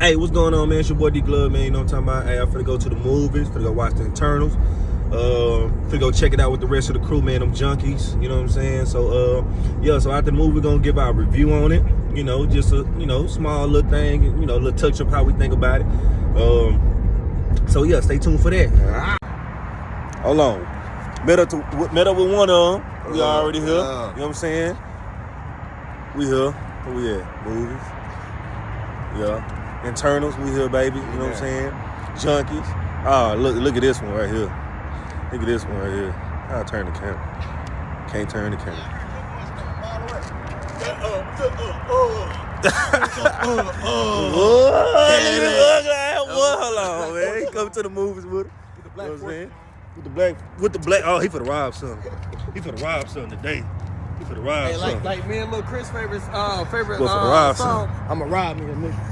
Hey, what's going on, man? It's your boy D Glove, man. You know what I'm talking about? Hey, I'm finna go to the movies, finna go watch the Eternals. Finna go check it out with the rest of the crew, man. Them junkies, you know what I'm saying? So, yeah, so after the movie, we're gonna give our review on it. You know, just a, small little thing, little touch up how we think about it. So yeah, stay tuned for that. Hold on. Met up with one of them. We already here. You know what I'm saying? We here. Where we at? Movies. Yeah. Internals, we here, baby. You know what I'm saying? Junkies. Oh, look at this one right here. Look at this one right here. I'll turn the camera. Can't turn the camera. Hold on, man. Come to the movies with him. You know what I'm saying? With the black. Oh, he finna rob something. He finna rob something today. He finna rob something. Like me and Lil Chris' favorite song. I'ma rob me a nigga.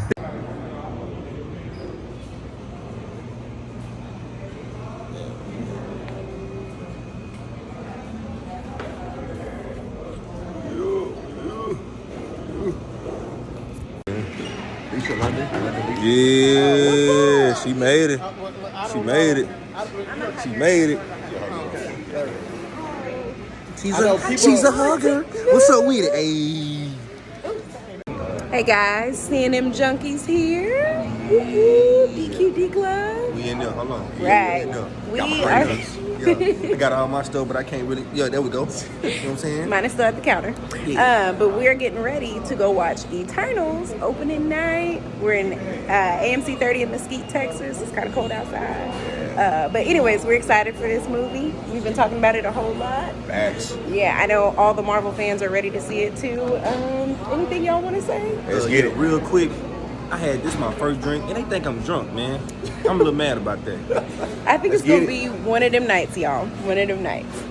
Yeah, she made it. She made it. She made it. She's a hugger. What's up with it? Hey guys, seeing them junkies here. DQ Glove. We in there. Hold on. Right. We are. Yeah, I got all my stuff, but I can't really. Yeah, there we go. You know what I'm saying? Mine is still at the counter. Yeah. But we're getting ready to go watch Eternals opening night. We're in AMC 30 in Mesquite, Texas. It's kind of cold outside. But anyways, we're excited for this movie. We've been talking about it a whole lot. Facts. Yeah, I know all the Marvel fans are ready to see it too. Anything y'all want to say? Let's get it real quick. I had this my first drink, and they think I'm drunk, man. I'm a little mad about that. I think it's gonna be one of them nights, y'all. One of them nights.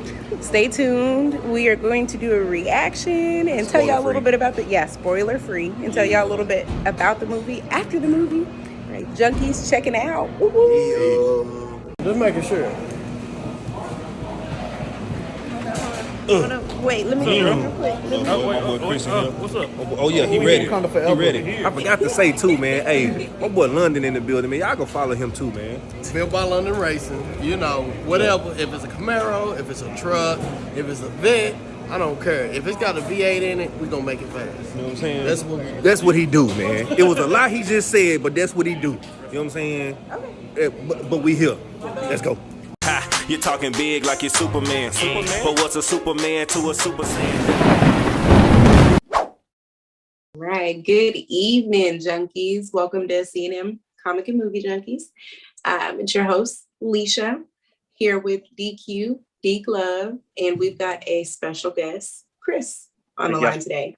Stay tuned. We are going to do a reaction and tell y'all a little bit about spoiler free, and tell y'all a little bit about the movie after the movie. Right, junkies checking out. Just making sure. Hold on. Wait, let me get real quick. What's up? Oh yeah, he ready. He ready. I forgot to say too, man. Hey, my boy London in the building, man. Y'all go follow him too, man. Built by London Racing. You know, whatever. If it's a Camaro, if it's a truck, if it's a Vet, I don't care. If it's got a V8 in it, we gonna make it fast. You know what I'm saying? That's what he do, man. It was a lot he just said, but that's what he do. You know what I'm saying? Okay. But we here. Let's go. You're talking big like you're Superman. But what's a Superman to a Super Saiyan? Right. Good evening, junkies. Welcome to C&M Comic and Movie Junkies. It's your host, Leisha, here with DQ, D Glove, and we've got a special guest, Chris, on the line today.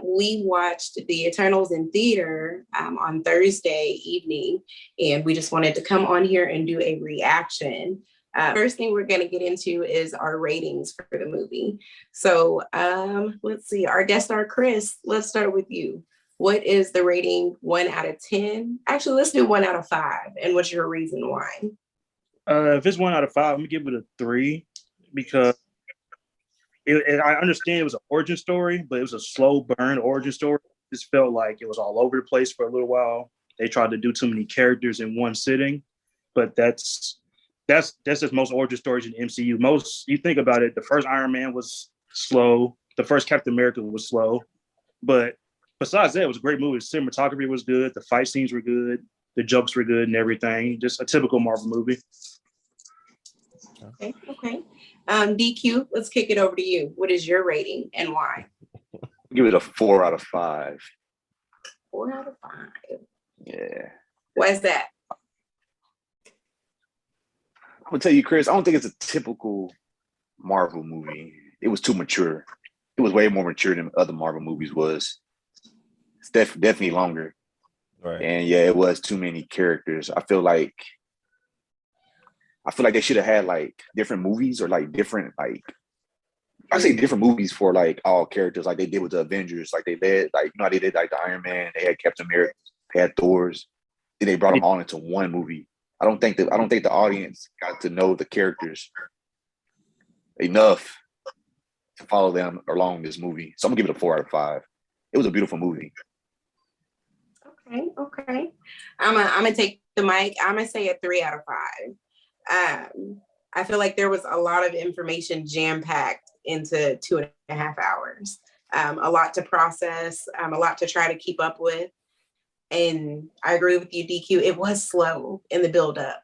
We watched the Eternals in theater on Thursday evening, and we just wanted to come on here and do a reaction. First thing we're going to get into is our ratings for the movie. So let's see, our guest star, Chris, let's start with you. What is the rating 1 out of 10? Actually, let's do 1 out of 5. And what's your reason why? If it's 1 out of 5, I'm going to give it a 3 because I understand it was an origin story, but it was a slow burn origin story. It just felt like it was all over the place for a little while. They tried to do too many characters in one sitting, but that's just most origin stories in the MCU. Most, you think about it, the first Iron Man was slow. The first Captain America was slow. But besides that, it was a great movie. The cinematography was good. The fight scenes were good. The jokes were good and everything. Just a typical Marvel movie. Okay. DQ, let's kick it over to you. What is your rating and why? Give it a 4 out of 5. 4 out of 5. Yeah. Why is that? I'm gonna tell you, Chris, I don't think it's a typical Marvel movie. It was too mature. It was way more mature than other Marvel movies was. It's definitely longer. Right. And yeah, it was too many characters. I feel like they should have had like different movies or like different different movies for like all characters, like they did with the Avengers. Like they did, like how they did like the Iron Man, they had Captain America, they had Thor's. Then they brought them all into one movie. I don't think the audience got to know the characters enough to follow them along this movie. So I'm gonna give it a 4 out of 5. It was a beautiful movie. Okay. I'm gonna take the mic. I'm gonna say a 3 out of 5. I feel like there was a lot of information jam-packed into 2.5 hours. A lot to process, a lot to try to keep up with. And I agree with you, DQ. It was slow in the build-up.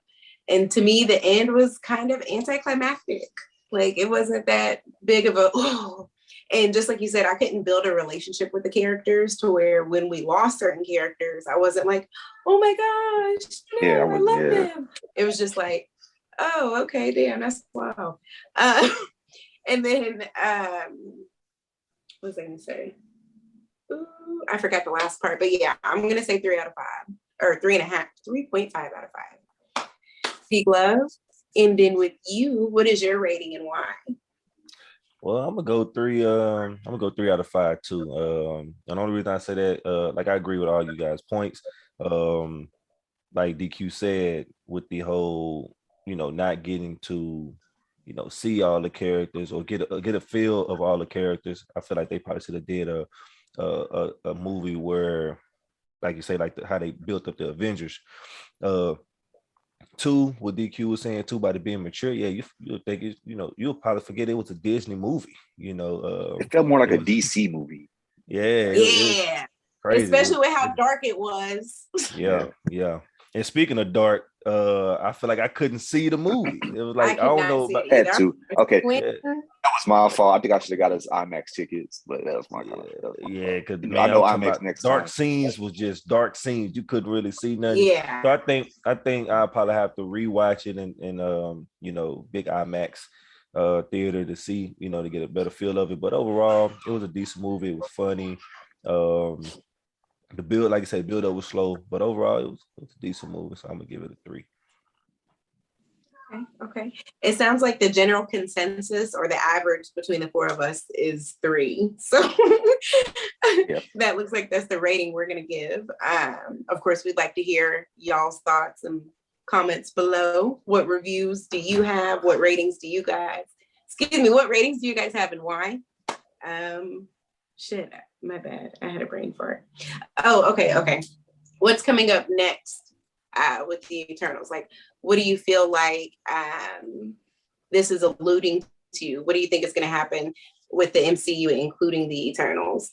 And to me, the end was kind of anticlimactic. Like, it wasn't that big of a, oh. And just like you said, I couldn't build a relationship with the characters to where when we lost certain characters, I wasn't like, oh my gosh, no, Yeah, I love them. It was just like, oh, okay, damn, that's wow. And then, what was I gonna say? Ooh, I forgot the last part, but yeah, I'm gonna say 3 out of 5, or 3.5, 3.5 out of 5. Big love. Ending with you. What is your rating and why? Well, I'm gonna go 3. I'm gonna go 3 out of 5 too. And the only reason I say that, like I agree with all you guys' points. Like DQ said, with the whole, not getting to, see all the characters or get a feel of all the characters. I feel like they probably should have did a movie where, like you say, like how they built up the Avengers. 2, what DQ was saying too, about it being mature. Yeah, you'll think it's, you'll probably forget it was a Disney movie. It felt more like a DC movie. Yeah, yeah, crazy. Especially with how dark it was. Yeah. And speaking of dark, I feel like I couldn't see the movie. It was like I don't know about had to. Okay, yeah. that was my fault. I think I should have got us IMAX tickets, but that was my fault. Yeah, because I know IMAX next dark time. scenes was just dark scenes. You couldn't really see nothing. Yeah. So I think I'll probably have to rewatch it in big IMAX theater to see, to get a better feel of it. But overall, it was a decent movie. It was funny. The build, like I said, build up was slow, but overall it was a decent movie. So I'm gonna give it a 3. Okay. It sounds like the general consensus or the average between the 4 of us is 3. So Yep. That looks like that's the rating we're gonna give. Of course, we'd like to hear y'all's thoughts and comments below. What reviews do you have? What ratings do you guys? What ratings do you guys have and why? Shit, my bad. I had a brain fart. Oh, okay. What's coming up next with the Eternals? Like, what do you feel like this is alluding to? What do you think is going to happen with the MCU, including the Eternals?